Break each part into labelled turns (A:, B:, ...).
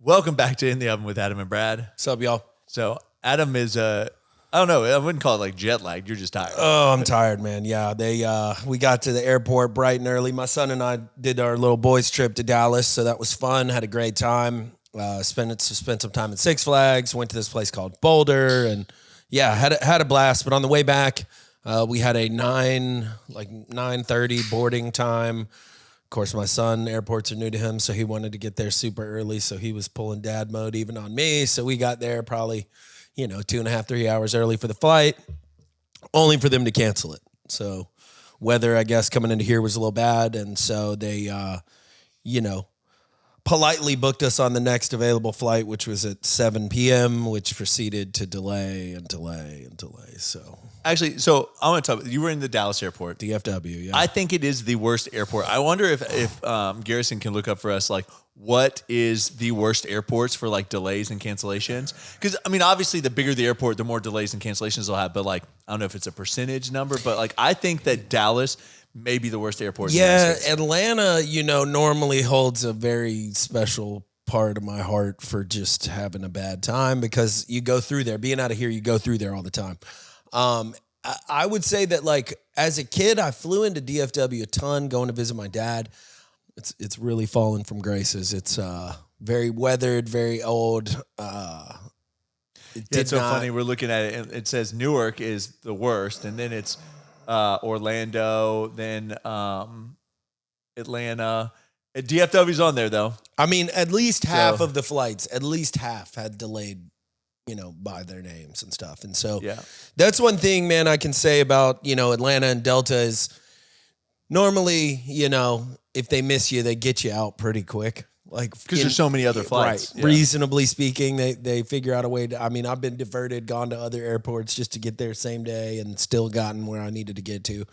A: Welcome back to In the Oven with Adam and Brad.
B: What's up, y'all?
A: So Adam is I don't know, I wouldn't call it like jet lagged. You're just tired.
B: Oh, I'm tired, man. Yeah, we got to the airport bright and early. My son and I did our little boys trip to Dallas, so that was fun. Had a great time. Spent some time at Six Flags. Went to this place called Boulder, and yeah, had a blast. But on the way back, we had a 9:30 boarding time. Of course, my son, airports are new to him, so he wanted to get there super early. So he was pulling dad mode even on me. So we got there probably, 2.5, 3 hours early for the flight, only for them to cancel it. So weather, I guess, coming into here was a little bad. And so they, politely booked us on the next available flight, which was at 7 p.m., which proceeded to delay and delay and delay. So
A: Actually, so I want to talk. You were in the Dallas airport.
B: DFW, yeah.
A: I think it is the worst airport. I wonder if Garrison can look up for us, like, what is the worst airports for like delays and cancellations? Because I mean, obviously, the bigger the airport, the more delays and cancellations they'll have. But like, I don't know if it's a percentage number, but like, I think that Dallas may be the worst airport.
B: Yeah, Atlanta, normally holds a very special part of my heart for just having a bad time because you go through there. Being out of here, you go through there all the time. I would say that, like, as a kid, I flew into DFW a ton going to visit my dad. It's really fallen from graces. It's very weathered, very old.
A: It's so funny. We're looking at it, and it says Newark is the worst, and then it's Orlando, then Atlanta. DFW's on there, though.
B: I mean, at least half of the flights, had delayed, by their names and stuff. And so that's one thing, man, I can say about, Atlanta and Delta is normally, if they miss you, they get you out pretty quick. Like,
A: because there's so many other flights.
B: Right. Yeah. Reasonably speaking, they figure out a way to, I've been diverted, gone to other airports just to get there same day and still gotten where I needed to get to.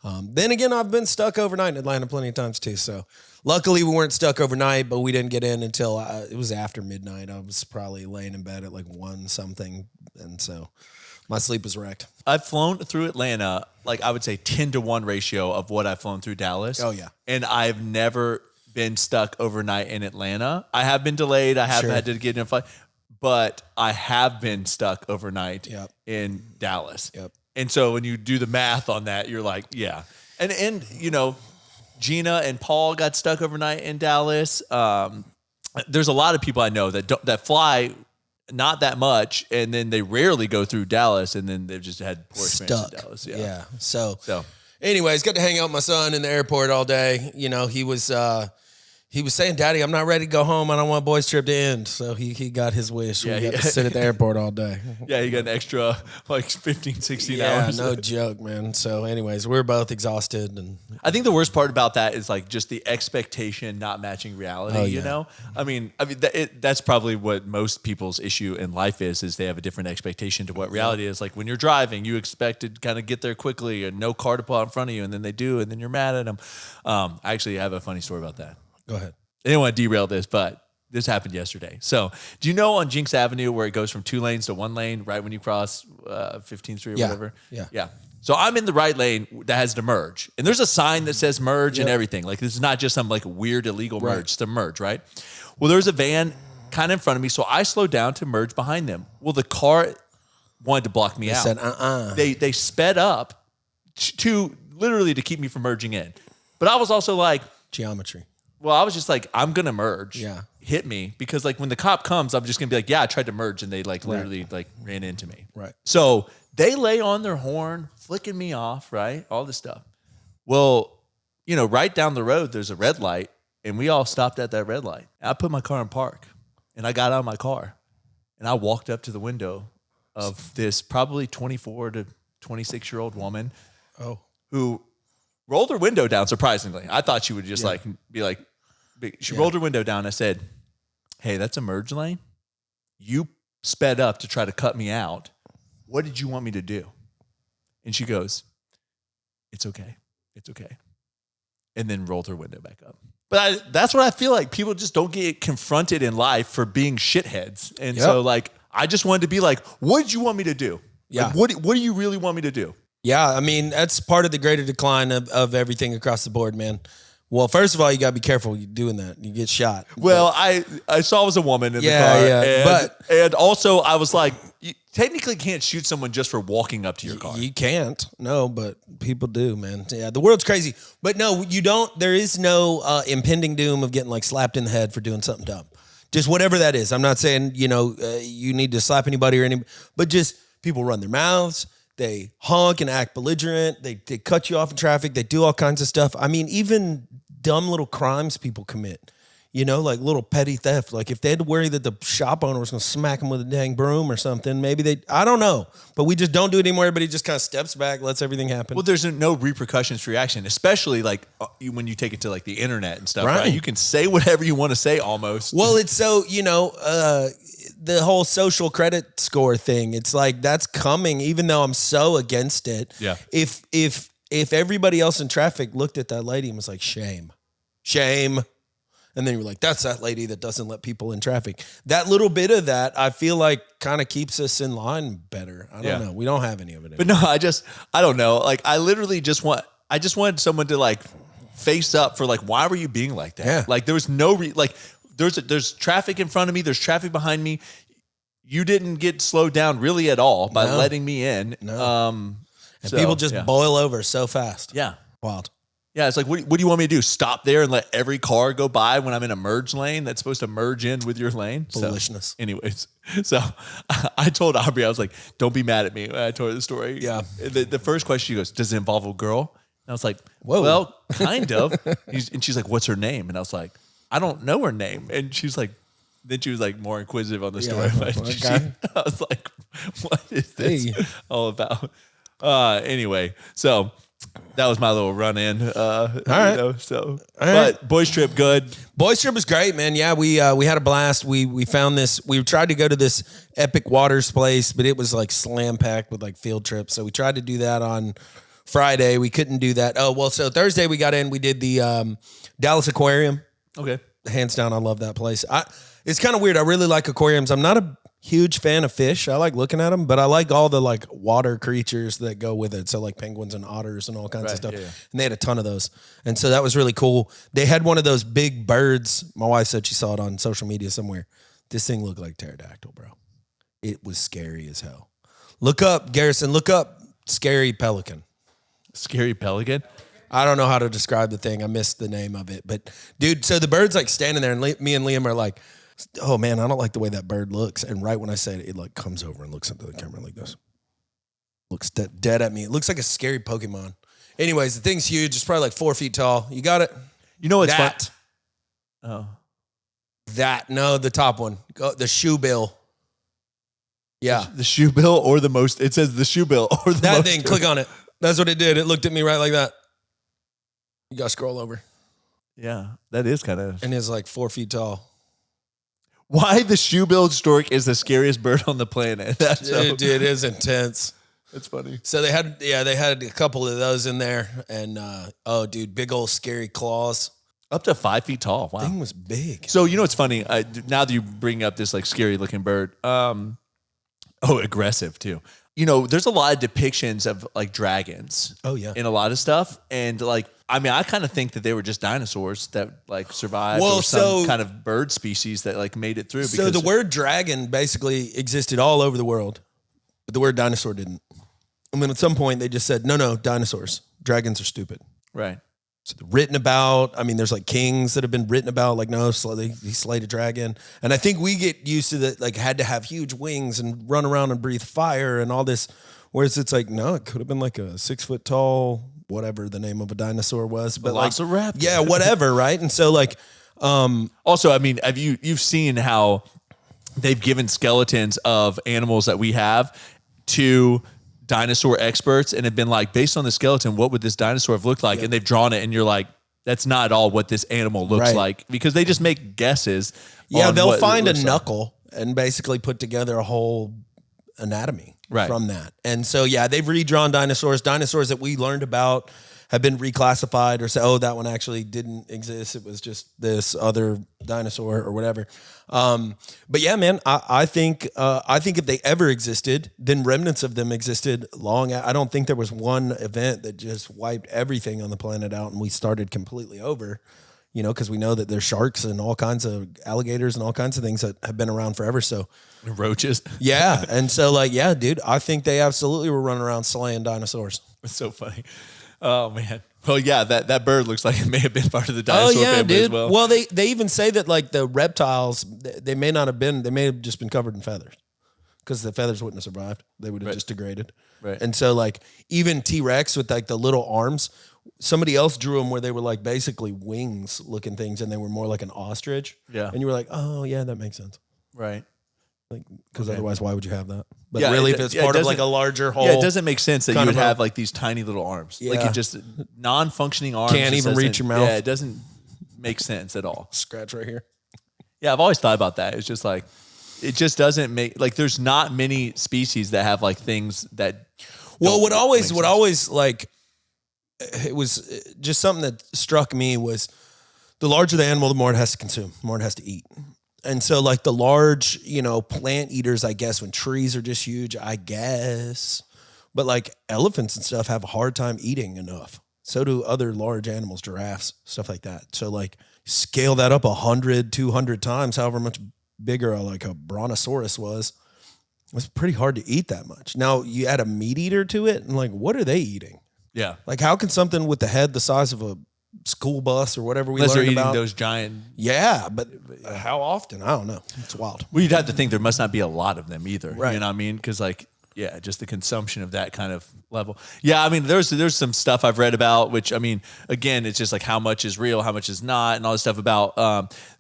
B: Then again, I've been stuck overnight in Atlanta plenty of times too. So luckily we weren't stuck overnight, but we didn't get in until it was after midnight. I was probably laying in bed at like 1 something. And so my sleep was wrecked.
A: I've flown through Atlanta, like I would say 10-to-1 ratio of what I've flown through Dallas.
B: Oh yeah.
A: And I've never been stuck overnight in Atlanta. I have been delayed. I have had to get in a flight, but I have been stuck overnight in Dallas.
B: Yep.
A: And so when you do the math on that, you're like, yeah. And Gina and Paul got stuck overnight in Dallas. There's a lot of people I know that fly not that much, and then they rarely go through Dallas, and then they've just had poor experience in Dallas.
B: Yeah. So anyways, got to hang out with my son in the airport all day. He was saying, "Daddy, I'm not ready to go home. I don't want boys' trip to end." So he got his wish. We got to sit at the airport all day.
A: Yeah, he got an extra like 15, 16 hours.
B: Yeah, no joke, man. So anyways, we're both exhausted. And
A: I think the worst part about that is like just the expectation not matching reality, I mean, that's probably what most people's issue in life is they have a different expectation to what reality is. Like when you're driving, you expect to kind of get there quickly and no car to pull out in front of you, and then they do, and then you're mad at them. I actually have a funny story about that.
B: Go ahead.
A: I didn't want to derail this, but this happened yesterday. So do you know on Jinx Avenue where it goes from 2 lanes to 1 lane right when you cross 15th Street or whatever?
B: Yeah.
A: So I'm in the right lane that has to merge. And there's a sign that says merge and everything. Like this is not just some like weird illegal merge. It's the merge, right? Well, there's a van kind of in front of me. So I slowed down to merge behind them. Well, the car wanted to block me out.
B: Said,
A: They sped up to literally to keep me from merging in. But I was also like...
B: Geometry.
A: Well, I was just like, I'm going to merge.
B: Yeah.
A: Hit me. Because like when the cop comes, I'm just going to be like, yeah, I tried to merge. And they like literally like ran into me.
B: Right.
A: So they lay on their horn, flicking me off, right? All this stuff. Well, right down the road, there's a red light. And we all stopped at that red light. I put my car in park. And I got out of my car. And I walked up to the window of this probably 24 to 26-year-old woman. Who rolled her window down, surprisingly. I thought she would just she rolled her window down. I said, "Hey, that's a merge lane. You sped up to try to cut me out. What did you want me to do?" And she goes, "It's okay. It's okay." And then rolled her window back up. But that's what I feel like. People just don't get confronted in life for being shitheads. And so like, I just wanted to be like, what did you want me to do?
B: Yeah.
A: Like, what do you really want me to do?
B: Yeah, I mean, that's part of the greater decline of everything across the board, man. Well, first of all, you got to be careful doing that. You get shot.
A: Well, I saw it was a woman in the car.
B: Yeah.
A: And also I was like, you technically can't shoot someone just for walking up to your car.
B: You can't. No, but people do, man. Yeah, the world's crazy. But no, you don't. There is no impending doom of getting like slapped in the head for doing something dumb. Just whatever that is. I'm not saying, you need to slap anybody or anything, but just people run their mouths. They honk and act belligerent. They cut you off in traffic. They do all kinds of stuff. I mean, even dumb little crimes people commit, like little petty theft. Like if they had to worry that the shop owner was going to smack them with a dang broom or something, maybe I don't know. But we just don't do it anymore. Everybody just kind of steps back, lets everything happen.
A: Well, there's no repercussions for your action, especially like when you take it to like the internet and stuff, right? You can say whatever you want to say almost.
B: Well, it's so, the whole social credit score thing, it's like that's coming, even though I'm so against it.
A: Yeah.
B: If everybody else in traffic looked at that lady and was like, shame. And then you're like, that's that lady that doesn't let people in traffic. That little bit of that, I feel like kind of keeps us in line better. I don't know. We don't have any of it anymore.
A: But no, I don't know. Like I literally I just wanted someone to like face up for like, why were you being like that?
B: Yeah.
A: Like there was no, there's traffic in front of me. There's traffic behind me. You didn't get slowed down really at all by letting me in.
B: No. And people just boil over so fast.
A: Yeah.
B: Wild.
A: Yeah, it's like, what do you want me to do? Stop there and let every car go by when I'm in a merge lane that's supposed to merge in with your lane?
B: Foolishness.
A: So, anyways, so I told Aubrey, I was like, don't be mad at me when I told her the story.
B: Yeah.
A: The first question, she goes, does it involve a girl? And I was like,
B: whoa.
A: Well, kind of. And she's like, what's her name? And I was like, I don't know her name. And she's like, then she was like more inquisitive on the story.
B: Okay.
A: I was like, what is this all about? Anyway, so that was my little run in. All right. But boys trip, good.
B: Boys trip was great, man. Yeah, we had a blast. We found this. We tried to go to this Epic Waters place, but it was like slam packed with like field trips. So we tried to do that on Friday. We couldn't do that. Oh well, so Thursday we got in. We did the Dallas Aquarium.
A: Okay.
B: Hands down, I love that place. It's kind of weird. I really like aquariums. I'm not a huge fan of fish. I like looking at them, but I like all the like water creatures that go with it. So like penguins and otters and all kinds of stuff. Yeah. And they had a ton of those. And so that was really cool. They had one of those big birds. My wife said she saw it on social media somewhere. This thing looked like pterodactyl, bro. It was scary as hell. Look up, Garrison, look up scary pelican.
A: Scary pelican?
B: I don't know how to describe the thing. I missed the name of it. But, dude, so the bird's like standing there, and me and Liam are like, oh, man, I don't like the way that bird looks. And right when I say it, it like comes over and looks into the camera like this. Looks dead at me. It looks like a scary Pokemon. Anyways, the thing's huge. It's probably like 4 feet tall. You got it?
A: You know what's fun?
B: Oh. No, the top one. The shoebill. Yeah.
A: The shoebill or the most, it says the shoebill or the
B: that thing, click on it. That's what it did. It looked at me right like that. You got to scroll over.
A: Yeah, that is kind of.
B: And it's like 4 feet tall.
A: Why the shoe-billed stork is the scariest bird on the planet.
B: Dude, it is intense.
A: That's funny.
B: So they had a couple of those in there. And, dude, big old scary claws.
A: Up to 5 feet tall. Wow.
B: Thing was big.
A: So, you know what's funny? Now that you bring up this like scary looking bird, aggressive too. You know, there's a lot of depictions of like dragons.
B: Oh, yeah.
A: In a lot of stuff. And like, I mean, I kind of think that they were just dinosaurs that like survived or some kind of bird species that like made it through.
B: So the word dragon basically existed all over the world, but the word dinosaur didn't. I mean, at some point they just said, no, dinosaurs. Dragons are stupid.
A: Right.
B: So they're written about. I mean, there's like kings that have been written about, like, no, he slayed a dragon. And I think we get used to that, like, had to have huge wings and run around and breathe fire and all this. Whereas it's like, no, it could have been like a 6 foot tall, whatever the name of a dinosaur was. But
A: Velociraptor.
B: Like, yeah, whatever, right? And so like,
A: also, I mean, you've seen how they've given skeletons of animals that we have to dinosaur experts and have been like, based on the skeleton, what would this dinosaur have looked like? Yep. And they've drawn it and you're like, that's not at all what this animal looks like, because they just make guesses.
B: Yeah, they'll find a knuckle and basically put together a whole anatomy from that. And so, yeah, they've redrawn dinosaurs that we learned about have been reclassified or say, oh, that one actually didn't exist. It was just this other dinosaur or whatever. But yeah, man, I think if they ever existed, then remnants of them existed I don't think there was one event that just wiped everything on the planet out and we started completely over. You know, because we know that there's sharks and all kinds of alligators and all kinds of things that have been around forever. So
A: roaches.
B: Yeah. And so like, yeah, dude, I think they absolutely were running around slaying dinosaurs.
A: It's so funny. Oh man. Well, yeah, that bird looks like it may have been part of the dinosaur family as well.
B: Well, they even say that like the reptiles, they may have just been covered in feathers because the feathers wouldn't have survived. They would have just degraded.
A: Right.
B: And so like even T-Rex with like the little arms, somebody else drew them where they were like basically wings looking things and they were more like an ostrich.
A: Yeah.
B: And you were like, oh yeah, that makes sense.
A: Right.
B: Like, because otherwise, why would you have that? But
A: Yeah,
B: really, if it's part of like a larger whole,
A: Yeah, it doesn't make sense that you
B: kind
A: would
B: of
A: have like these tiny little arms. Like
B: Yeah.
A: it just non-functioning arms.
B: Can't
A: just
B: even reach
A: doesn't-
B: your mouth.
A: Yeah, it doesn't make sense at all.
B: scratch right here.
A: Yeah, I've always thought about that. It's just like it just doesn't make like there's not many species that have like things that.
B: Well, what
A: don't
B: always
A: make sense.
B: like it was just something that struck me was the larger the animal, the more it has to consume, the more it has to eat. And so like the large, plant eaters, I guess, when trees are just huge, I guess. But like elephants and stuff have a hard time eating enough. So do other large animals, giraffes, stuff like that. So like scale that up 100, 200 times, however much bigger like a brontosaurus was. It's pretty hard to eat that much. Now you add a meat eater to it and like, what are they eating?
A: Yeah.
B: Like how can something with the head the size of a school bus or whatever we
A: Unless they're
B: learned
A: eating
B: about.
A: those giant.
B: Yeah, but how often? I don't know. It's wild.
A: Well, you'd have to think there must not be a lot of them either.
B: Right.
A: You know what I mean? Because like, yeah, just the consumption of that kind of level. Yeah, I mean, there's some stuff I've read about, which I mean, again, it's just like how much is real, how much is not, and all this stuff about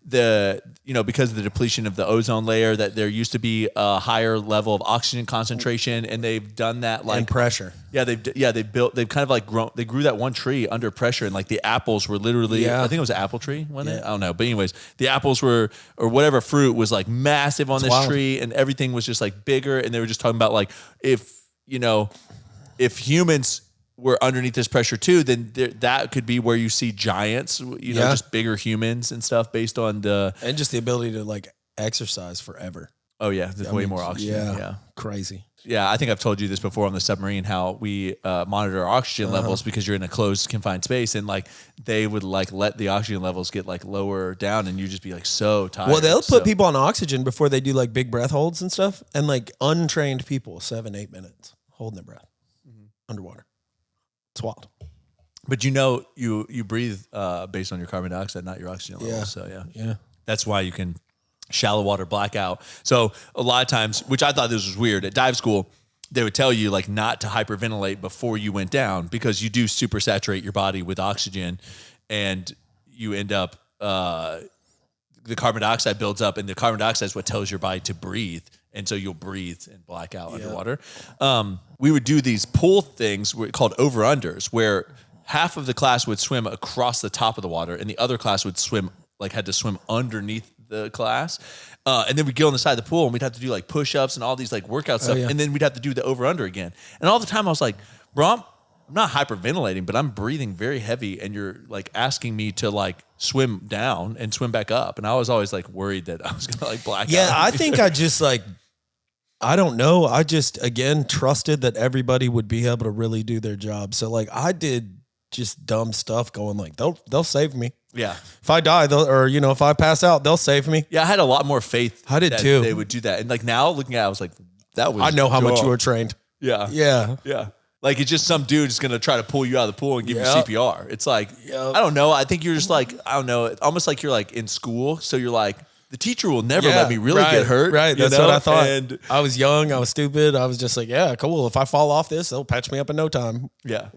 A: because of the depletion of the ozone layer, that there used to be a higher level of oxygen concentration, and they've done that like
B: And pressure.
A: Yeah, they've kind of like grew that one tree under pressure, and like the apples were literally,
B: Yeah.
A: I think it was an apple tree, wasn't it?
B: Yeah.
A: I don't know, but anyways, the apples were, or whatever fruit was like massive on this
B: wild.
A: tree, and everything was just like bigger, and they were just talking about like if humans were underneath this pressure too, then that could be where you see giants,
B: Yeah.
A: just bigger humans and stuff based on the.
B: And just the ability to like exercise forever.
A: Oh yeah, there's way more oxygen. Yeah.
B: Crazy.
A: Yeah, I think I've told you this before on the submarine, how we monitor our oxygen levels because you're in a closed, confined space, and like they would like let the oxygen levels get like lower down, and you just be like so tired.
B: Well, they'll
A: So-
B: put people on oxygen before they do like big breath holds and stuff, and like untrained people 7-8 minutes holding their breath underwater. It's wild.
A: But you breathe based on your carbon dioxide, not your oxygen levels.
B: Yeah.
A: So
B: Yeah.
A: that's why you can shallow water blackout. So a lot of times, which I thought this was weird, at dive school, they would tell you like not to hyperventilate before you went down because you do super saturate your body with oxygen, and you end up the carbon dioxide builds up, and the carbon dioxide is what tells your body to breathe. And so you'll breathe and black out underwater. We would do these pool things called over-unders, where half of the class would swim across the top of the water, and the other class would had to swim underneath the class. And then we'd get on the side of the pool, and we'd have to do like push-ups and all these like workout stuff.
B: yeah.
A: And then we'd have to do the over-under again. And all the time I was like, bro, I'm not hyperventilating, but I'm breathing very heavy, and you're like asking me to like swim down and swim back up. And I was always like worried that I was going to like black out.
B: Yeah, I think I just like, I don't know. I just, again, trusted that everybody would be able to really do their job. So like I did just dumb stuff going like, they'll save me.
A: Yeah.
B: If I die, if I pass out, they'll save me.
A: Yeah, I had a lot more faith.
B: I did
A: that
B: too.
A: They would do that. And like now looking at it, I was like, that was
B: I know how much
A: dumb.
B: you were trained.
A: Yeah.
B: Yeah.
A: Yeah. Like it's just some dude is going to try to pull you out of the pool and give
B: Yep.
A: you CPR. It's like,
B: Yep.
A: I don't know. I think you're just like, I don't know. It's almost like you're like in school. So you're like, the teacher will never let me really get hurt.
B: Right.
A: you
B: That's
A: know?
B: what I thought.
A: And
B: I was young. I was stupid. I was just like, yeah, cool. If I fall off this, they'll patch me up in no time.
A: yeah.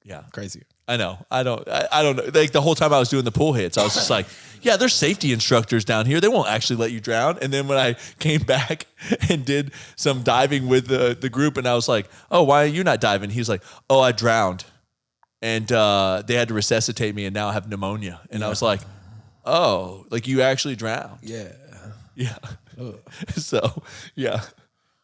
A: Yeah.
B: Crazy.
A: I know. I don't know. Like the whole time I was doing the pool hits, I was just like, yeah, there's safety instructors down here. They won't actually let you drown. And then when I came back and did some diving with the group, and I was like, oh, why are you not diving? He was like, oh, I drowned. And they had to resuscitate me, and now I have pneumonia. And I was like, oh, like you actually drowned.
B: Yeah.
A: Yeah. So, yeah.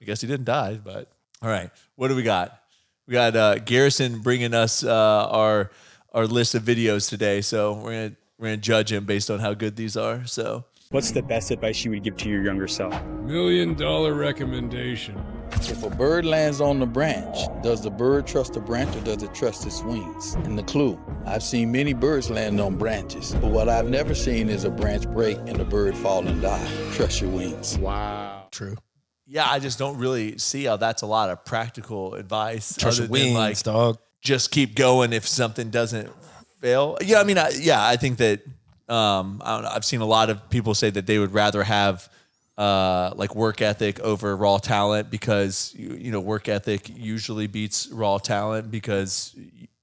A: I guess he didn't die, but all right. What do we got? We got Garrison bringing us our list of videos today, so we're gonna judge him based on how good these are. So,
C: what's the best advice you would give to your younger self?
D: $1 million recommendation.
E: If a bird lands on the branch, does the bird trust the branch or does it trust its wings? And the clue, I've seen many birds land on branches, but what I've never seen is a branch break and the bird fall and die. Trust your wings.
D: Wow.
B: True.
A: yeah, I just don't really see how that's a lot of practical advice.
B: Trust your
A: other than,
B: wings, dog.
A: just keep going if something doesn't fail. Yeah, I mean, I think that I don't know. I've seen a lot of people say that they would rather have like work ethic over raw talent because you know work ethic usually beats raw talent because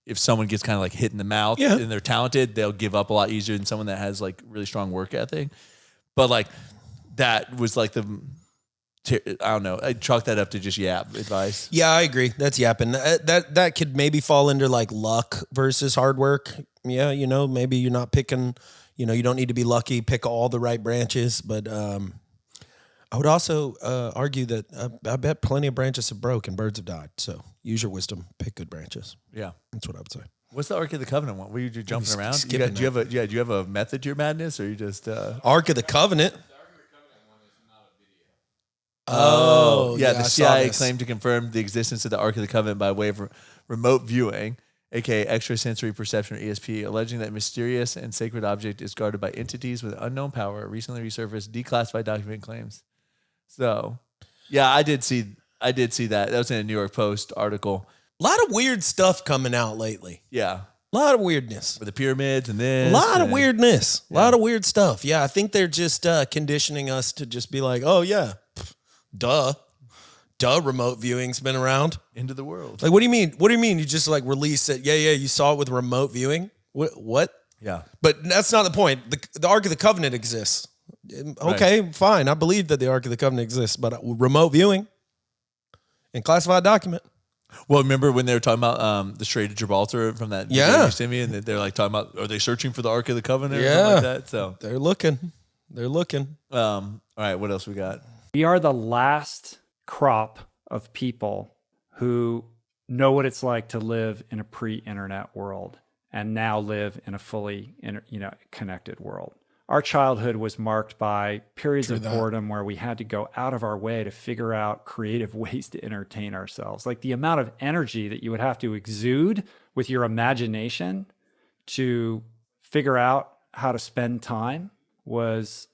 A: if someone gets kind of like hit in the mouth and they're talented, they'll give up a lot easier than someone that has like really strong work ethic. But like that was like I don't know. I chalk that up to just yap advice.
B: Yeah, I agree. That's yapping. That could maybe fall into like luck versus hard work. Yeah, you know, maybe you're not picking, you know, you don't need to be lucky, pick all the right branches. But I would also argue that I bet plenty of branches have broke and birds have died. So use your wisdom, pick good branches.
A: Yeah.
B: That's what I would say.
A: What's the Ark of the Covenant one? Were you just jumping around?
B: skipping
A: Do you have a method to your madness or you just
B: Ark of the Covenant.
A: yeah, the
B: I saw
A: CIA
B: this.
A: claimed to confirm the existence of the Ark of the Covenant by way of remote viewing, aka extrasensory perception or ESP, alleging that mysterious and sacred object is guarded by entities with unknown power. Recently resurfaced declassified document claims. So, yeah, I did see that. That was in a New York Post article.
B: A lot of weird stuff coming out lately.
A: Yeah,
B: A lot of weirdness.
A: with the pyramids and this.
B: A lot of
A: and-
B: weirdness. A lot of weird stuff. Yeah, I think they're just conditioning us to just be like, oh, yeah, duh, remote viewing's been around.
A: into the world.
B: Like, what do you mean? What do you mean? You just like release it? Yeah, you saw it with remote viewing? What?
A: Yeah,
B: But that's not the point. The Ark of the Covenant exists. Okay, fine. I believe that the Ark of the Covenant exists, but remote viewing and classified document.
A: Well, remember when they were talking about the Strait of Gibraltar from that video
B: Yeah.
A: you sent me, and they're like talking about, are they searching for the Ark of the Covenant or
B: Yeah.
A: something like that? So,
B: They're looking.
A: all right, what else we got?
F: We are the last crop of people who know what it's like to live in a pre-internet world and now live in a fully connected world. Our childhood was marked by periods of boredom where we had to go out of our way to figure out creative ways to entertain ourselves. Like the amount of energy that you would have to exude with your imagination to figure out how to spend time was,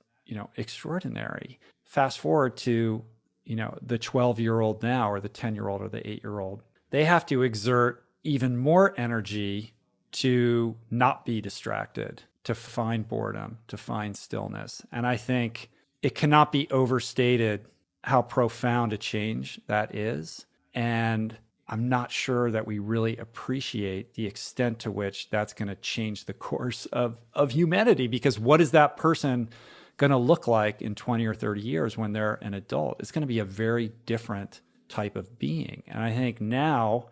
F: extraordinary. Fast forward to, the 12-year-old now or the 10-year-old or the 8-year-old. They have to exert even more energy to not be distracted, to find boredom, to find stillness. And I think it cannot be overstated how profound a change that is. And I'm not sure that we really appreciate the extent to which that's going to change the course of humanity, because what is that person going to look like in 20 or 30 years when they're an adult? It's going to be a very different type of being. And I think now,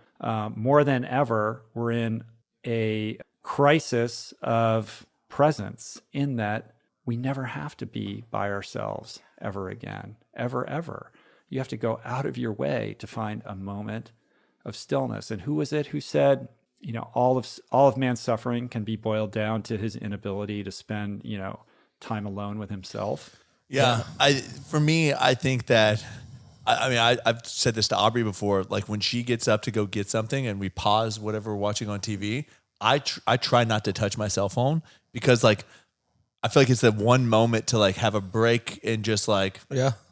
F: more than ever, we're in a crisis of presence in that we never have to be by ourselves ever again, ever. You have to go out of your way to find a moment of stillness. And who was it who said, all of man's suffering can be boiled down to his inability to spend, time alone with himself?
A: Yeah, I think that, I've said this to Aubrey before, like when she gets up to go get something and we pause whatever we're watching on TV, I try not to touch my cell phone because like, I feel like it's the one moment to like have a break and just like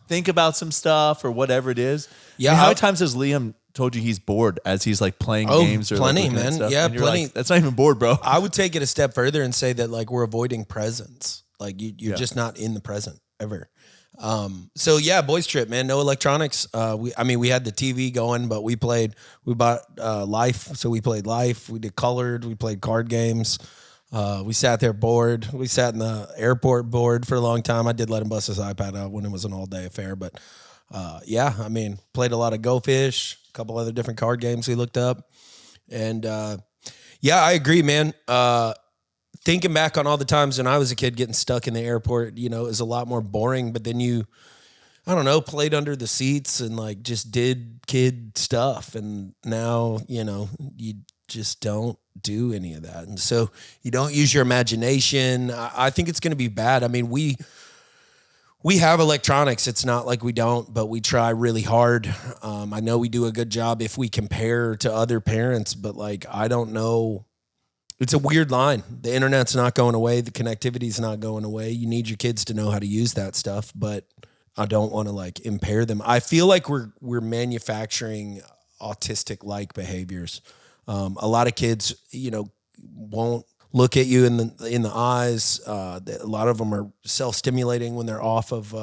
A: think about some stuff or whatever it is.
B: Yeah.
A: I mean, how many times has Liam told you he's bored as he's like playing games or
B: plenty,
A: like looking at
B: man.
A: stuff?
B: Yeah,
A: And you're
B: plenty.
A: like, that's not even bored, bro.
B: I would take it a step further and say that like we're avoiding presence. Like you're just not in the present ever. So yeah, boys trip, man. No electronics. We had the TV going, but we bought Life. So we played Life. We did Colored. We played card games. We sat there bored. We sat in the airport bored for a long time. I did let him bust his iPad out when it was an all day affair, but played a lot of Go Fish, a couple other different card games we looked up. And I agree, man. Thinking back on all the times when I was a kid getting stuck in the airport, is a lot more boring. But then I don't know, played under the seats and like just did kid stuff. And now, you just don't do any of that. And so you don't use your imagination. I think it's going to be bad. I mean, we have electronics. It's not like we don't, but we try really hard. I know we do a good job if we compare to other parents, but like, I don't know. It's a weird line. The internet's not going away. The connectivity's not going away. You need your kids to know how to use that stuff, but I don't want to like impair them. I feel like we're manufacturing autistic-like behaviors. A lot of kids, won't look at you in the eyes. A lot of them are self-stimulating when they're off of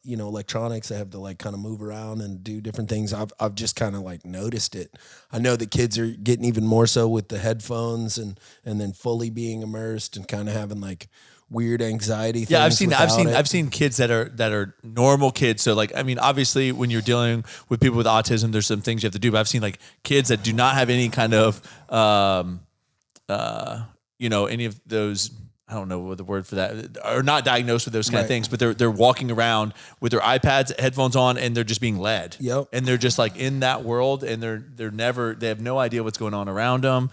B: electronics. They have to like kind of move around and do different things. I've just kind of like noticed it. I know the kids are getting even more so with the headphones and then fully being immersed and kind of having like weird anxiety things.
A: Yeah, I've
B: it.
A: seen kids that are normal kids. So like, I mean, obviously when you're dealing with people with autism, there's some things you have to do, but I've seen like kids that do not have any kind of any of those, I don't know what the word for that, are not diagnosed with those kind of things, but they're walking around with their iPads, headphones on, and they're just being led.
B: Yep.
A: And they're just like in that world, and they have no idea what's going on around them.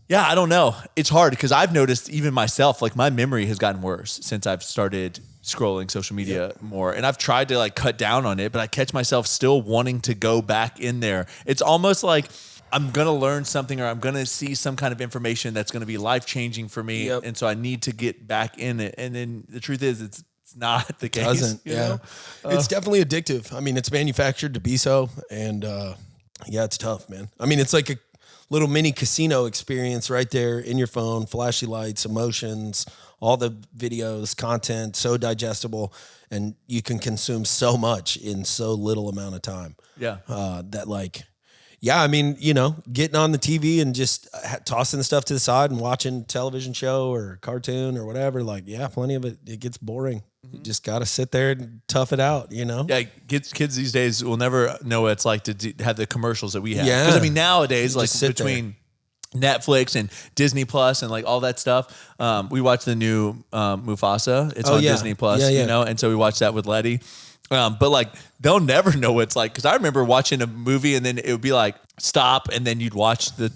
A: Yeah, I don't know. It's hard because I've noticed even myself, like my memory has gotten worse since I've started scrolling social media more. And I've tried to like cut down on it, but I catch myself still wanting to go back in there. It's almost like I'm going to learn something or I'm going to see some kind of information that's going to be life-changing for me. Yep. And so I need to get back in it. And then the truth is it's not the case.
B: Doesn't, it's definitely addictive. I mean, it's manufactured to be so. And it's tough, man. I mean, it's like a little mini casino experience right there in your phone, flashy lights, emotions, all the videos, content, so digestible. And you can consume so much in so little amount of time. Yeah. That like... Yeah, I mean, getting on the TV and just tossing stuff to the side and watching television show or cartoon or whatever, like, yeah, plenty of it gets boring. You just got to sit there and tough it out, Yeah,
A: kids these days will never know what it's like to have the commercials that we have.
B: Yeah.
A: Because, I mean, nowadays, like between Netflix and Disney Plus and like all that stuff, we watch the new Mufasa. It's on Disney Plus, and so we watch that with Letty. But like they'll never know what it's like because I remember watching a movie and then it would be like stop and then you'd watch the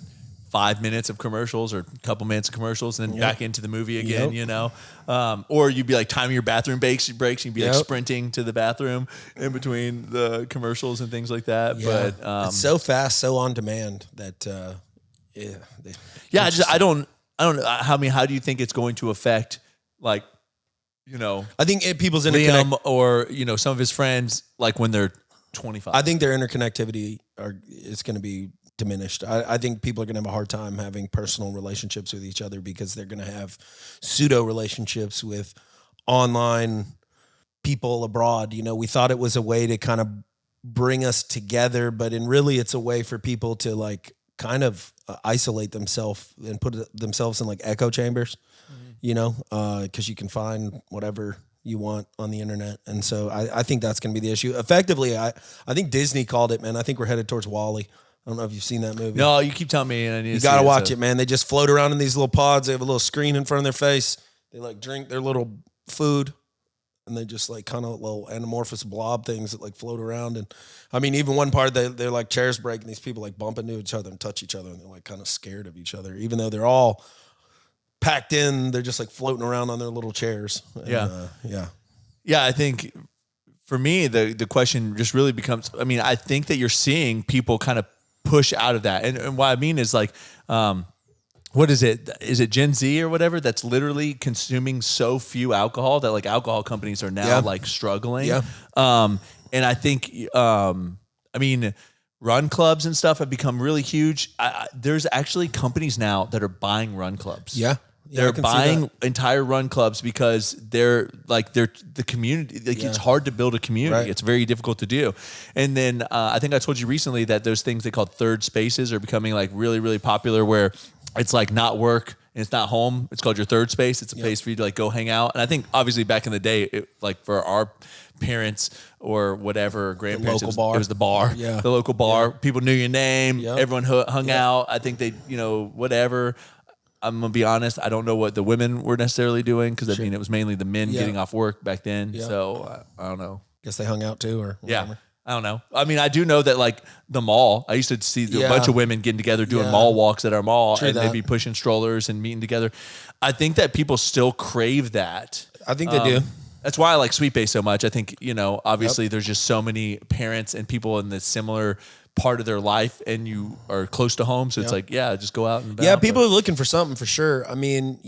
A: 5 minutes of commercials or a couple minutes of commercials and then back into the movie again, or you'd be like timing your bathroom breaks and you'd be like sprinting to the bathroom in between the commercials and things like that. Yeah. But
B: it's so fast, so on demand that
A: I don't know. How do you think it's going to affect like?
B: I think people's
A: Liam or some of his friends, like when they're 25.
B: I think their interconnectivity is going to be diminished. I think people are going to have a hard time having personal relationships with each other because they're going to have pseudo relationships with online people abroad. We thought it was a way to kind of bring us together, but really it's a way for people to like kind of isolate themselves and put themselves in like echo chambers. Because you can find whatever you want on the internet. And so I think that's going to be the issue. Effectively, I think Disney called it, man. I think we're headed towards WALL-E. I don't know if you've seen that movie.
A: No, you keep telling me. And
B: you got to watch it, man. They just float around in these little pods. They have a little screen in front of their face. They like drink their little food. And they just like kind of little anamorphous blob things that like float around. And I mean, even one part, they're like chairs break and these people like bump into each other and touch each other. And they're like kind of scared of each other, even though they're all packed in. They're just like floating around on their little chairs. And,
A: yeah. I think for me, the question just really becomes, I mean, I think that you're seeing people kind of push out of that. And what I mean is like, what is it? Is it Gen Z or whatever that's literally consuming so few alcohol that like alcohol companies are now like struggling. Yeah. And I think, I mean, run clubs and stuff have become really huge. There's actually companies now that are buying run clubs.
B: Yeah.
A: They're buying entire run clubs because they're the community. Like it's hard to build a community. Right. It's very difficult to do. And then I think I told you recently that those things they call third spaces are becoming like really, really popular where it's like not work and it's not home. It's called your third space. It's a place for you to like go hang out. And I think obviously back in the day, like for our parents or whatever, grandparents, it was the bar, the local bar. People knew your name. Everyone hung out. I think they, whatever. I'm going to be honest. I don't know what the women were necessarily doing because I mean, it was mainly the men getting off work back then. So I don't know.
B: Guess they hung out too, or whatever.
A: Yeah. I don't know. I mean, I do know that like the mall, I used to see a bunch of women getting together doing mall walks at our mall, and they'd be pushing strollers and meeting together. I think that people still crave that.
B: I think they do.
A: That's why I like Sweet Bay so much. I think, obviously there's just so many parents and people in the similar part of their life, and you are close to home. So it's like, just go out and about.
B: Yeah, people are looking for something for sure. I mean,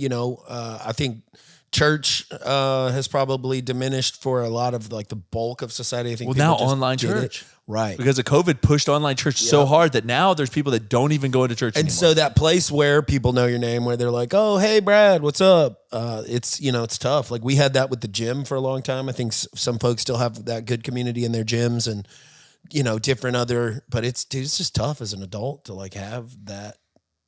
B: I think church has probably diminished for a lot of like the bulk of society. I think
A: now
B: just
A: online
B: did
A: church.
B: Right.
A: Because of COVID pushed online church so hard that now there's people that don't even go into church
B: and
A: anymore.
B: so that place where people know your name, where they're like, oh, hey, Brad, what's up? It's, it's tough. Like we had that with the gym for a long time. I think some folks still have that good community in their gyms and, different but it's just tough as an adult to like have that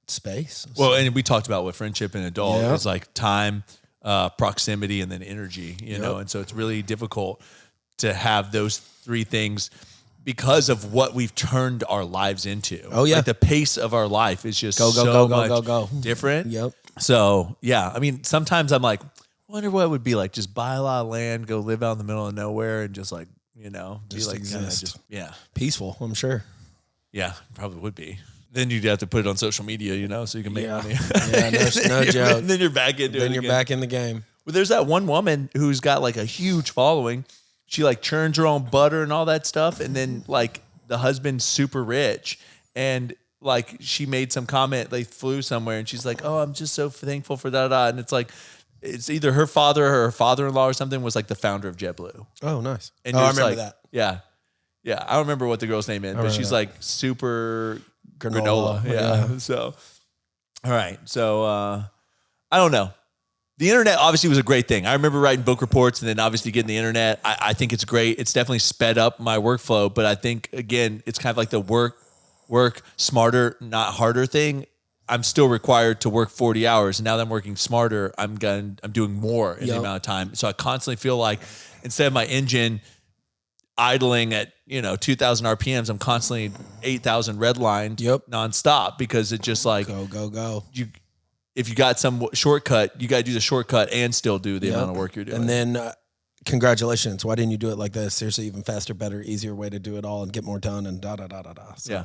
B: space.
A: Well, and we talked about what friendship and adult is like time, proximity, and then energy, know, and so it's really difficult to have those three things because of what we've turned our lives into.
B: Oh yeah.
A: Like the pace of our life is just
B: go
A: different.
B: Yep.
A: So yeah, I mean, sometimes I'm like, wonder what it would be like, just buy a lot of land, go live out in the middle of nowhere and just like,
B: just
A: like
B: exist.
A: Yeah.
B: Peaceful, I'm sure.
A: Yeah, probably would be. Then you'd have to put it on social media, so you can make money.
B: Yeah, no joke.
A: And then you're back into it.
B: Then you're back in the game.
A: Well, there's that one woman who's got like a huge following. She like churns her own butter and all that stuff. And then like the husband's super rich. And like she made some comment, they flew somewhere and she's like, oh, I'm just so thankful for that. And it's like, it's either her father or her father-in-law or something was like the founder of JetBlue.
B: Oh, nice.
A: And
B: I remember
A: like,
B: that.
A: Yeah. Yeah. I don't remember what the girl's name is, but she's like super granola. Yeah. So, all right. So, I don't know. The internet obviously was a great thing. I remember writing book reports and then obviously getting the internet. I think it's great. It's definitely sped up my workflow, but I think again, it's kind of like the work smarter, not harder thing. I'm still required to work 40 hours. And now that I'm working smarter, I'm doing more in the amount of time. So I constantly feel like instead of my engine idling at 2,000 RPMs, I'm constantly 8,000 redlined nonstop because it just like
B: go.
A: If you got some shortcut, you got to do the shortcut and still do the amount of work you're doing.
B: And then congratulations. Why didn't you do it like this? Seriously, even faster, better, easier way to do it all and get more done and da. So.
A: Yeah.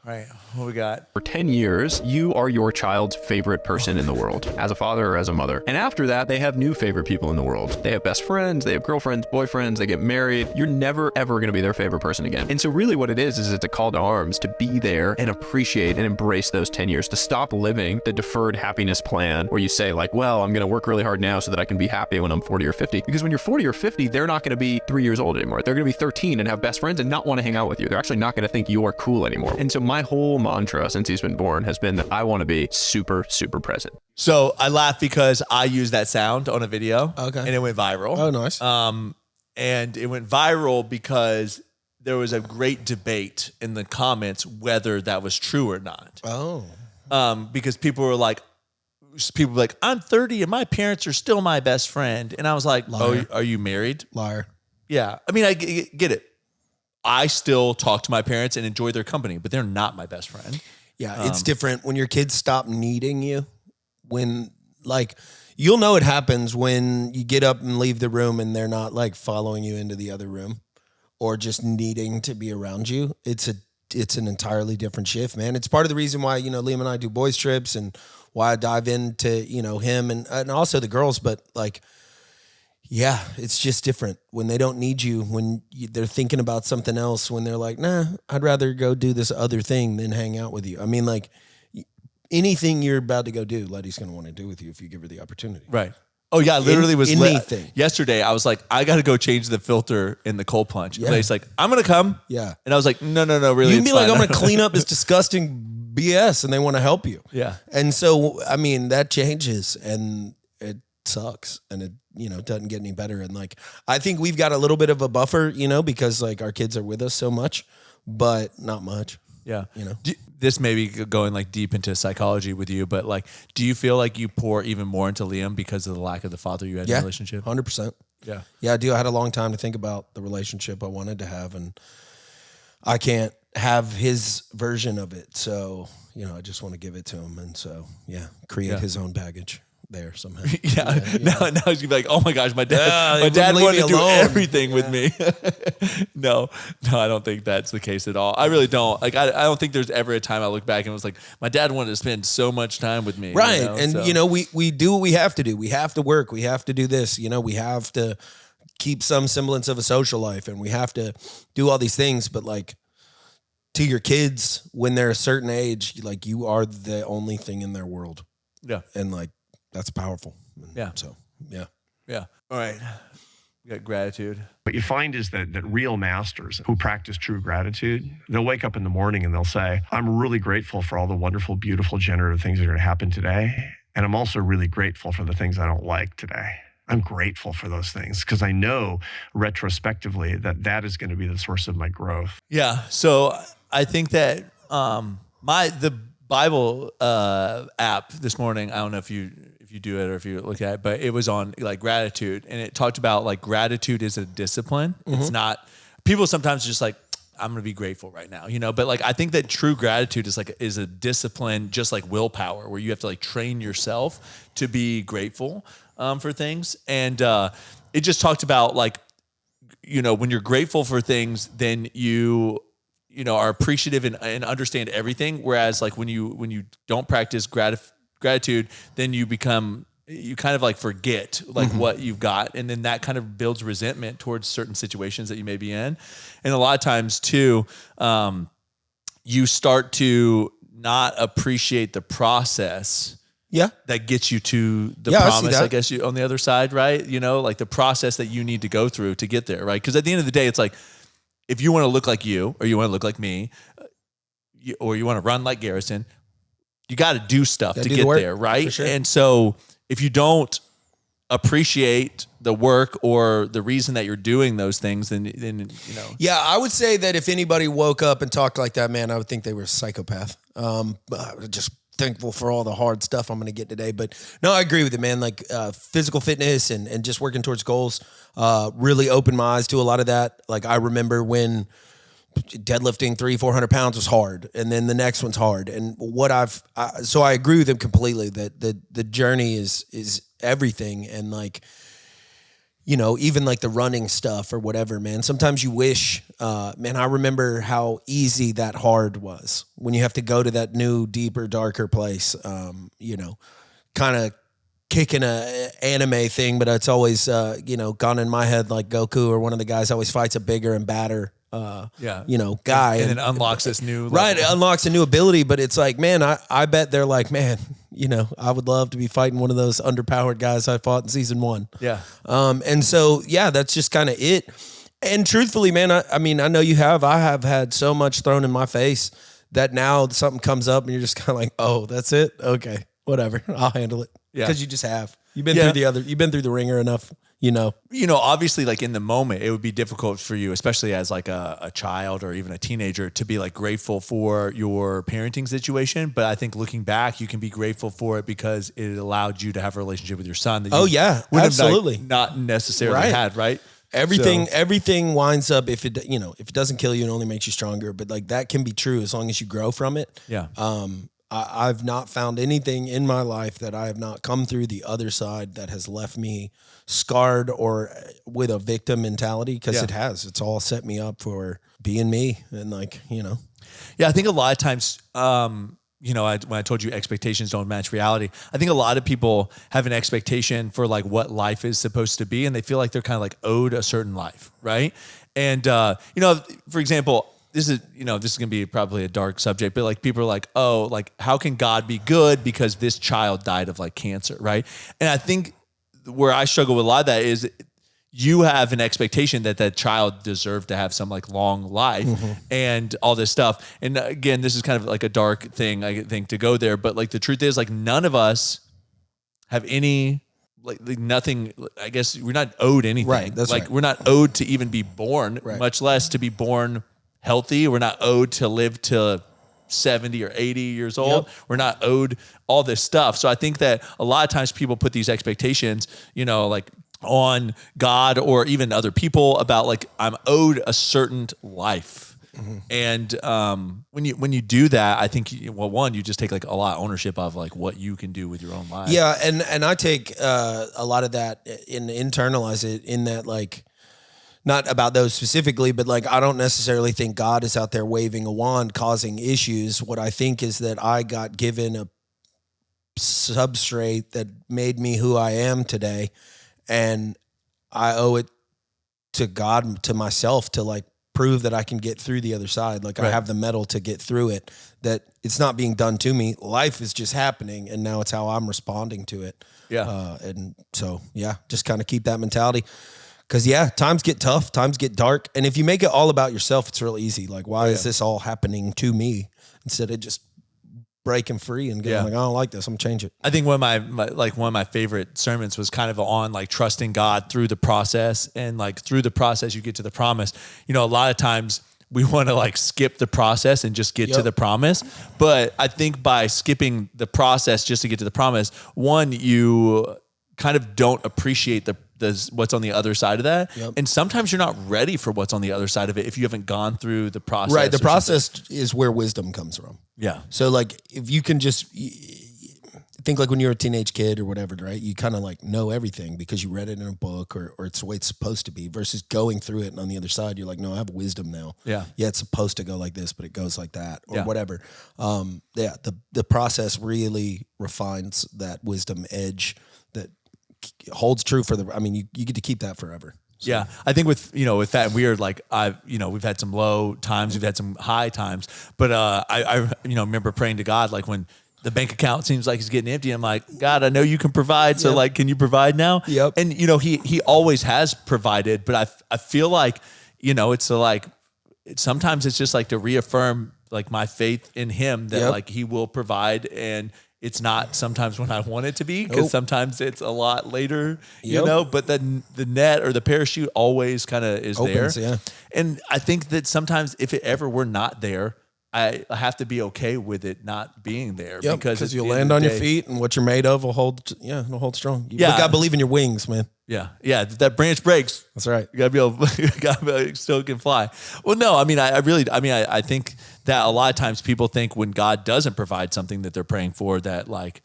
A: All right. What we got?
G: For 10 years, you are your child's favorite person in the world, as a father or as a mother. And after that, they have new favorite people in the world. They have best friends, they have girlfriends, boyfriends, they get married. You're never, ever going to be their favorite person again. And so really what it is it's a call to arms to be there and appreciate and embrace those 10 years, to stop living the deferred happiness plan where you say like, well, I'm going to work really hard now so that I can be happy when I'm 40 or 50. Because when you're 40 or 50, they're not going to be 3 years old anymore. They're going to be 13 and have best friends and not want to hang out with you. They're actually not going to think you're cool anymore. And so my whole mantra since he's been born has been that I want to be super, super present.
A: So I laugh because I used that sound on a video.
B: Okay.
A: And it went viral.
B: Oh, nice.
A: And it went viral because there was a great debate in the comments whether that was true or not.
B: Oh.
A: Because people were like, I'm 30 and my parents are still my best friend. And I was like,
B: Liar.
A: oh, are you married?
B: Liar.
A: Yeah. I mean, I get it. I still talk to my parents and enjoy their company, but they're not my best friend.
B: Yeah, it's different when your kids stop needing you. When, like, you'll know it happens when you get up and leave the room and they're not, like, following you into the other room or just needing to be around you. It's an entirely different shift, man. It's part of the reason why, Liam and I do boys trips and why I dive into, him and also the girls, but, like, yeah, it's just different when they don't need you, when they're thinking about something else, when they're like, nah, I'd rather go do this other thing than hang out with you. I mean, like anything you're about to go do, Letty's going to want to do with you if you give her the opportunity.
A: Right. Oh, yeah, literally was
B: anything.
A: Yesterday, I was like, I got to go change the filter in the cold plunge.
B: Yeah.
A: And Letty's like, I'm going to come.
B: Yeah.
A: And I was like, no, really.
B: You can be like,
A: fine.
B: I'm going to clean up this disgusting BS and they want to help you.
A: Yeah.
B: And so, I mean, that changes and it sucks and it, doesn't get any better. And like, I think we've got a little bit of a buffer, because like our kids are with us so much, but not much.
A: Yeah. This may be going like deep into psychology with you, but like, do you feel like you pour even more into Liam because of the lack of the father you had in the relationship?
B: 100%.
A: Yeah.
B: Yeah, I do. I had a long time to think about the relationship I wanted to have, and I can't have his version of it. So, I just want to give it to him. And so, create his own baggage. there somehow.
A: Now he's gonna be like, oh my gosh, my dad
B: he wouldn't leave
A: wanted
B: me
A: to do
B: alone.
A: everything with me. No, I don't think that's the case at all. I really don't. Like, I don't think there's ever a time I look back and was like, my dad wanted to spend so much time with me.
B: Right.
A: You know?
B: And,
A: So-
B: we do what we have to do. We have to work. We have to do this. We have to keep some semblance of a social life, and we have to do all these things. But, like, to your kids, when they're a certain age, like, you are the only thing in their world.
A: Yeah.
B: And, like, that's powerful.
A: Yeah.
B: So, yeah.
A: Yeah. All right. We got gratitude.
H: What you find is that real masters who practice true gratitude, they'll wake up in the morning and they'll say, I'm really grateful for all the wonderful, beautiful, generative things that are going to happen today. And I'm also really grateful for the things I don't like today. I'm grateful for those things because I know retrospectively that is going to be the source of my growth.
A: Yeah. So I think that the Bible app this morning, I don't know if you do it or if you look at it, but it was on like gratitude, and it talked about like gratitude is a discipline. It's not, people sometimes just like, I'm going to be grateful right now, but like, I think that true gratitude is a discipline, just like willpower, where you have to like train yourself to be grateful for things. And it just talked about like, when you're grateful for things, then you are appreciative and understand everything. Whereas like when you don't practice gratitude, then you kind of like forget like what you've got. And then that kind of builds resentment towards certain situations that you may be in. And a lot of times too, you start to not appreciate the process that gets you to the promise, I guess, you on the other side, right? Like the process that you need to go through to get there, right? Because at the end of the day, it's like, if you want to look like you, or you want to look like me, or you want to run like Garrison, you got to do stuff to get there, right?
B: Sure.
A: And so if you don't appreciate the work or the reason that you're doing those things, then.
B: Yeah, I would say that if anybody woke up and talked like that, man, I would think they were a psychopath. Just thankful for all the hard stuff I'm going to get today. But no, I agree with it, man. Like physical fitness and just working towards goals really opened my eyes to a lot of that. Like I remember when deadlifting 300-400 pounds was hard, and then the next one's hard. And so I agree with him completely that the journey is everything. And like, even like the running stuff or whatever, man, sometimes you wish, man, I remember how easy that hard was when you have to go to that new, deeper, darker place, kind of kicking a anime thing, but it's always, gone in my head, like Goku or one of the guys always fights a bigger and badder, guy.
A: And then unlocks this new level.
B: Right, it unlocks a new ability, but it's like, man, I bet they're like, man, I would love to be fighting one of those underpowered guys I fought in season 1.
A: Yeah.
B: And so, yeah, that's just kind of it. And truthfully, man, I mean, I know you have. I have had so much thrown in my face that now something comes up and you're just kind of like, oh, that's it? Okay, whatever. I'll handle it.
A: Yeah.
B: Because you just have. You've been through the ringer enough.
A: Obviously, like in the moment, it would be difficult for you, especially as like a child or even a teenager, to be like grateful for your parenting situation. But I think looking back, you can be grateful for it because it allowed you to have a relationship with your son that you would
B: absolutely
A: have not necessarily had, right?
B: Everything winds up, if it doesn't kill you, it only makes you stronger. But like that can be true as long as you grow from it.
A: Yeah.
B: I've not found anything in my life that I have not come through the other side that has left me scarred or with a victim mentality, because it has. It's all set me up for being me and like,
A: Yeah, I think a lot of times, when I told you expectations don't match reality, I think a lot of people have an expectation for like what life is supposed to be, and they feel like they're kind of like owed a certain life, right? And, for example, this is going to be probably a dark subject, but like people are like, oh, like how can God be good because this child died of like cancer, right? And I think where I struggle with a lot of that is you have an expectation that that child deserved to have some like long life and all this stuff. And again, this is kind of like a dark thing, I think, to go there. But like the truth is, like none of us have any like nothing. I guess we're not owed anything.
B: Right. That's
A: like
B: right.
A: we're not owed to even be born, much less to be born healthy. We're not owed to live to 70 or 80 years old. Yep. We're not owed all this stuff. So I think that a lot of times people put these expectations, like on God or even other people about like, I'm owed a certain life. And when you do that, I think one, you just take like a lot of ownership of like what you can do with your own life.
B: Yeah, and I take a lot of that and internalize it in that, like, not about those specifically, but like I don't necessarily think God is out there waving a wand causing issues. What I think is that I got given a substrate that made me who I am today, and I owe it to God, to myself, to like prove that I can get through the other side. Like I have the metal to get through it, that it's not being done to me. Life is just happening. And now it's how I'm responding to it.
A: Yeah.
B: And so, yeah, just kind of keep that mentality. Cause times get tough, times get dark. And if you make it all about yourself, it's real easy. Like, why is this all happening to me? Instead of just breaking free and getting like, I don't like this, I'm gonna change it.
A: I think one of my favorite sermons was kind of on like trusting God through the process, and like through the process you get to the promise. You know, a lot of times we want to like skip the process and just get to the promise. But I think by skipping the process just to get to the promise, one, you kind of don't appreciate the what's on the other side of that. And sometimes you're not ready for what's on the other side of it if you haven't gone through the process.
B: Right. The process is where wisdom comes from.
A: Yeah.
B: So like if you can just think like when you're a teenage kid or whatever, right? You kind of like know everything because you read it in a book or it's the way it's supposed to be, versus going through it and on the other side, you're like, no, I have wisdom now. Yeah. Yeah, it's supposed to go like this, but it goes like that or whatever. The process really refines that wisdom edge that holds true for you get to keep that forever. So. Yeah.
A: I think with that, we are like, we've had some low times, we've had some high times, but I remember praying to God, like when the bank account seems like it's getting empty, I'm like, God, I know you can provide. So like, can you provide now?
B: Yep.
A: And he always has provided, but I feel like, it's like, sometimes it's just like to reaffirm like my faith in him that like he will provide. And it's not sometimes when I want it to be, because sometimes it's a lot later, but then the net or the parachute always kind of is
B: opens,
A: there. Yeah. And I think that sometimes if it ever were not there, I have to be okay with it not being there, because
B: you'll land on your feet and what you're made of will hold, it'll hold strong. You gotta believe in your wings, man.
A: Yeah. Yeah. That branch breaks.
B: That's right.
A: You gotta be able, still can fly. Well, no, I think that a lot of times people think when God doesn't provide something that they're praying for, that like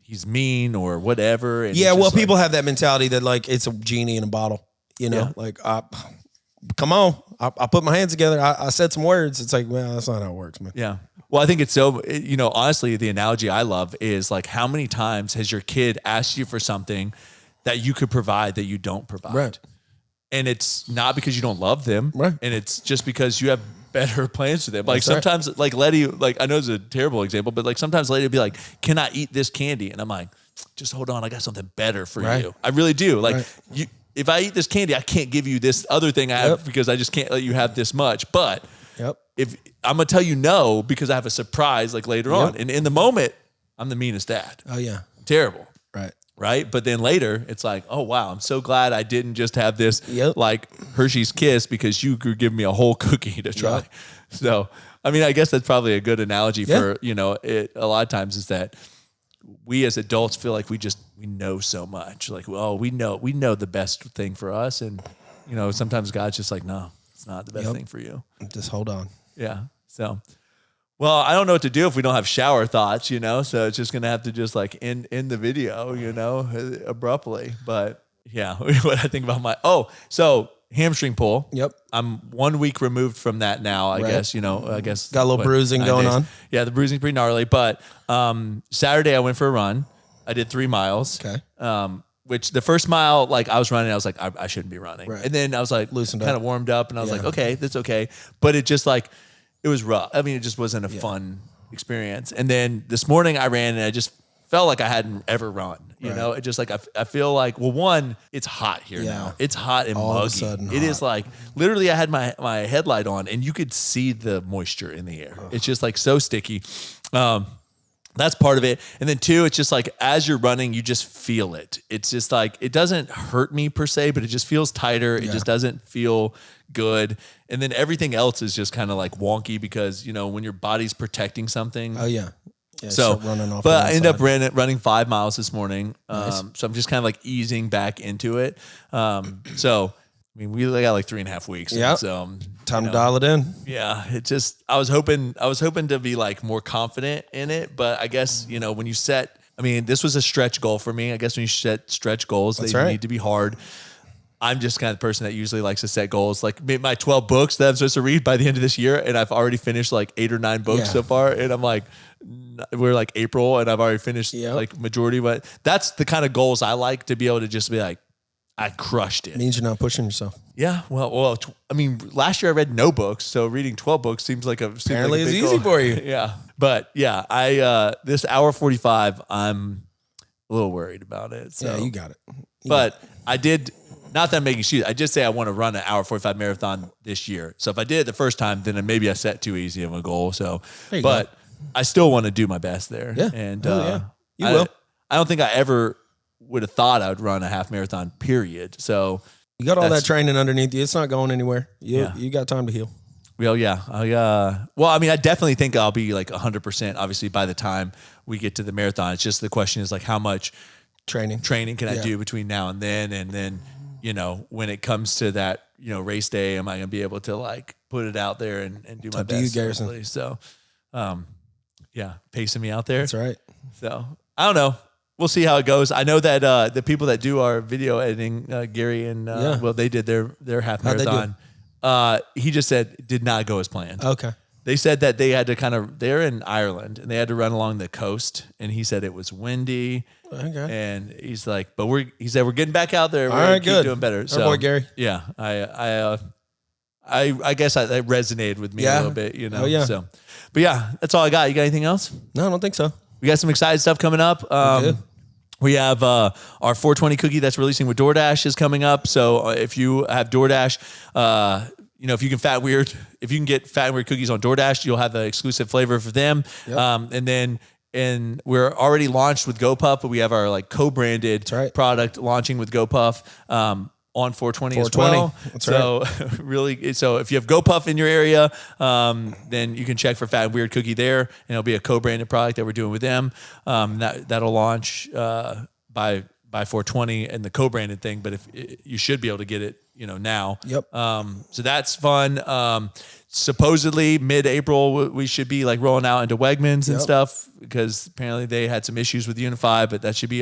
A: he's mean or whatever. And
B: people have that mentality that like it's a genie in a bottle, like, come on, I put my hands together. I said some words. It's like, well, that's not how it works, man.
A: Yeah. Well, I think it's so, honestly, the analogy I love is like, how many times has your kid asked you for something that you could provide that you don't provide?
B: Right.
A: And it's not because you don't love them.
B: Right.
A: And it's just because you have better plans for them. Like sometimes like Letty, like I know it's a terrible example, but like sometimes Letty will be like, can I eat this candy? And I'm like, just hold on. I got something better for you. I really do. Like if I eat this candy, I can't give you this other thing I have because I just can't let you have this much. But if I'm going to tell you no, because I have a surprise like later on. And in the moment, I'm the meanest dad.
B: Oh yeah.
A: Terrible.
B: Right.
A: But then later it's like, oh wow, I'm so glad I didn't just have this like Hershey's Kiss because you could give me a whole cookie to try. So, I guess that's probably a good analogy for, it a lot of times is that we as adults feel like we know so much. Like, well, we know the best thing for us. And, sometimes God's just like, no, it's not the best thing for you.
B: Just hold on.
A: Yeah. So, well, I don't know what to do if we don't have shower thoughts, so it's just going to have to just like end the video, abruptly. But yeah, what I think about so hamstring pull.
B: Yep.
A: I'm 1 week removed from that now, I guess, got
B: a little bruising going on.
A: Yeah. The bruising's pretty gnarly, but, Saturday I went for a run. I did 3 miles.
B: Okay.
A: Which the first mile, like I was running, I was like, I shouldn't be running.
B: Right.
A: And then I was like,
B: loosened
A: kind
B: up.
A: of warmed up and I was like, okay, that's okay. But it just like, it was rough. It just wasn't a fun experience. And then this morning I ran and I just felt like I hadn't ever run. You know, it just like, I feel like, well, one, it's hot here now. It's hot and
B: all
A: muggy.
B: Of a sudden
A: it is like, literally I had my headlight on and you could see the moisture in the air. It's just like so sticky. That's part of it. And then 2, it's just like, as you're running, you just feel it. It's just like, it doesn't hurt me per se, but it just feels tighter. It just doesn't feel good. And then everything else is just kind of like wonky because, when your body's protecting something.
B: Oh yeah.
A: So
B: running off.
A: But I ended up running 5 miles this morning.
B: Nice.
A: So I'm just kind of like easing back into it. So I mean, we got like 3.5 weeks.
B: Yeah.
A: So
B: Time to dial it in.
A: Yeah, it just I was hoping to be like more confident in it, but I guess when you set, I mean, this was a stretch goal for me. I guess when you set stretch goals, they need to be hard. I'm just kind of the person that usually likes to set goals. Like my 12 books that I'm supposed to read by the end of this year, and I've already finished like 8 or 9 books so far, and I'm like, we're like April, and I've already finished like majority. But that's the kind of goals I like, to be able to just be like, I crushed it.
B: Means you're not pushing yourself.
A: Yeah, well, I mean, last year I read no books, so reading 12 books seems like
B: apparently it's easy for you.
A: Yeah, but yeah, I this hour 45, I'm a little worried about it. So.
B: Yeah, you got it.
A: But I did, not that I'm making excuses. I just say I want to run an hour 45 marathon this year. So if I did it the first time, then maybe I set too easy of a goal. So, but I still want to do my best there.
B: Yeah,
A: and
B: you will.
A: I don't think I ever would have thought I would run a half marathon, period. So
B: you got all that training underneath you. It's not going anywhere. You got time to heal.
A: Well, yeah. Well, I mean, I definitely think I'll be like 100%, obviously, by the time we get to the marathon. It's just the question is like, how much training can I do between now and then? And then, when it comes to that, race day, am I going to be able to like put it out there and do my best?
B: To you, Garrison.
A: So, pacing me out there.
B: That's right.
A: So I don't know. We'll see how it goes. I know that the people that do our video editing, Gary and well, they did their half marathon. He just said it did not go as planned.
B: Okay.
A: They said that they had to they're in Ireland and they had to run along the coast, and he said it was windy.
B: Okay.
A: And he's like, he said we're getting back out there. We're
B: gonna keep
A: doing better.
B: Our boy Gary.
A: Yeah. I guess that resonated with me a little bit,
B: Oh, yeah.
A: So, but yeah, that's all I got. You got anything else?
B: No, I don't think so.
A: We got some exciting stuff coming up. We have our 420 cookie that's releasing with DoorDash is coming up. So if you have DoorDash, if you can get Fat and Weird cookies on DoorDash, you'll have the exclusive flavor for them. Yep. And we're already launched with GoPuff, but we have our like co-branded product launching with GoPuff. On 420 as well.
B: That's
A: so really, so if you have GoPuff in your area, then you can check for Fat and Weird Cookie there, and it'll be a co-branded product that we're doing with them. That'll launch by 420 and the co-branded thing, but if you should be able to get it, now.
B: Yep.
A: So that's fun. Supposedly mid-April we should be like rolling out into Wegmans and stuff, because apparently they had some issues with Unify, but that should be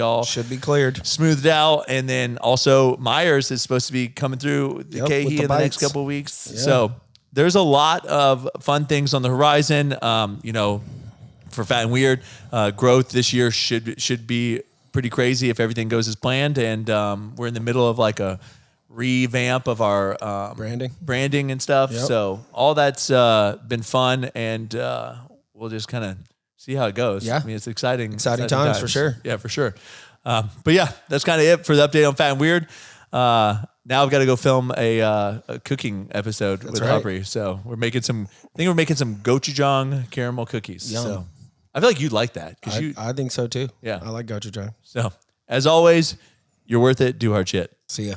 B: cleared,
A: smoothed out. And then also Myers is supposed to be coming through the KE in the next couple of weeks. Yeah. So there's a lot of fun things on the horizon. For Fat and Weird, growth this year should be pretty crazy if everything goes as planned. And we're in the middle of like a revamp of our branding and stuff.
B: Yep.
A: So all that's been fun, and we'll just kind of see how it goes.
B: Yeah.
A: I mean, it's exciting
B: times for sure.
A: Yeah, for sure. But yeah, that's kind of it for the update on Fat and Weird. Now I've got to go film a cooking episode with Aubrey. So we're making some gochujang caramel cookies.
B: Yum.
A: So I feel like you'd like that.
B: I think so too.
A: Yeah.
B: I like gochujang.
A: So as always, you're worth it. Do hard shit.
B: See ya.